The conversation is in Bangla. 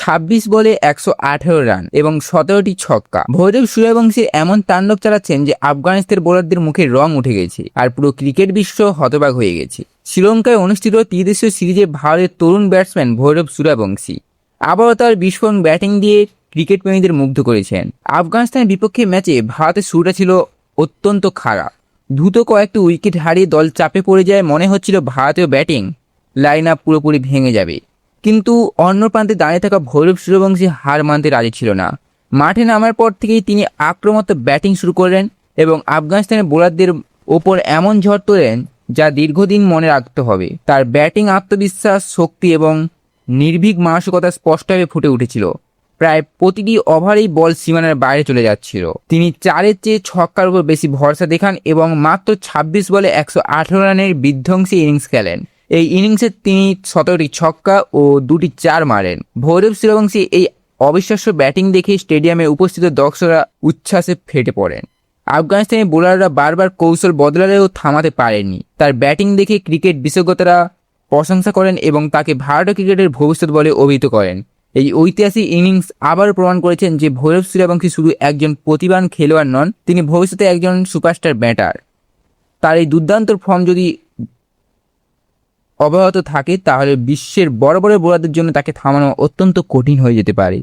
26 বলে 118 রান এবং 17টি ছক্কা। ভৈরব সূর্যবংশী এমন তাণ্ডব চালাচ্ছেন যে আফগানিস্তানের বোলারদের মুখে রং উঠে গেছে আর পুরো ক্রিকেট বিশ্ব হতবাক হয়ে গেছে। শ্রীলঙ্কায় অনুষ্ঠিত ত্রিদেশীয় সিরিজে ভারতের তরুণ ব্যাটসম্যান ভৈরব সূর্যবংশী আবারও তার বিস্ফোরণ ব্যাটিং দিয়ে ক্রিকেট প্রেমীদের মুগ্ধ করেছেন। আফগানিস্তানের বিপক্ষে ম্যাচে ভারতের শুরুটা ছিল অত্যন্ত খারাপ। দ্রুত কয়েকটি উইকেট হারিয়ে দল চাপে পড়ে যায়, মনে হচ্ছিল ভারতীয় ব্যাটিং লাইন আপ পুরোপুরি ভেঙে যাবে। কিন্তু অন্য প্রান্তে দাঁড়িয়ে থাকা ভৈরব সূর্যবংশী হার মানতে রাজি ছিল না। মাঠে নামার পর থেকেই তিনি আক্রমণাত্মক ব্যাটিং শুরু করলেন এবং আফগানিস্তানের বোলারদের ওপর এমন ঝড় তোলেন যা দীর্ঘদিন মনে রাখতে হবে। তার ব্যাটিং আত্মবিশ্বাস, শক্তি এবং নির্ভীক মানসিকতা স্পষ্টভাবে ফুটে উঠেছিল। প্রায় প্রতিটি ওভারেই বল সীমানার বাইরে চলে যাচ্ছিল। তিনি 4-এর চেয়ে ছক্কার উপর বেশি ভরসা দেখান এবং মাত্র 26 বলে 118 রানের বিধ্বংসী ইনিংস খেলেন। এই ইনিংসে তিনি 17টি ছক্কা ও 2টি 4 মারেন। ভৈরব সূর্যবংশী এই অবিশ্বাস্য ব্যাটিং দেখে স্টেডিয়ামে উপস্থিত দর্শকরা উচ্ছ্বাসে ফেটে পড়েন। আফগানিস্তানি বোলাররা বারবার কৌশল বদলালেও থামাতে পারেননি। তার ব্যাটিং দেখে ক্রিকেট বিশেষজ্ঞরা প্রশংসা করেন এবং তাকে ভারতীয় ক্রিকেটের ভবিষ্যৎ বলে অভিহিত করেন। এই ঐতিহাসিক ইনিংস আবারও প্রমাণ করেছেন যে ভৈরব সূর্যবংশী শুধু একজন প্রতিভাবান খেলোয়াড় নন, তিনি ভবিষ্যতে একজন সুপারস্টার ব্যাটার। তার এই দুর্দান্ত ফর্ম যদি অব্যাহত থাকে তাহলে বিশ্বের বড় বড় বোলারদের জন্য তাকে থামানো অত্যন্ত কঠিন হয়ে যেতে পারে।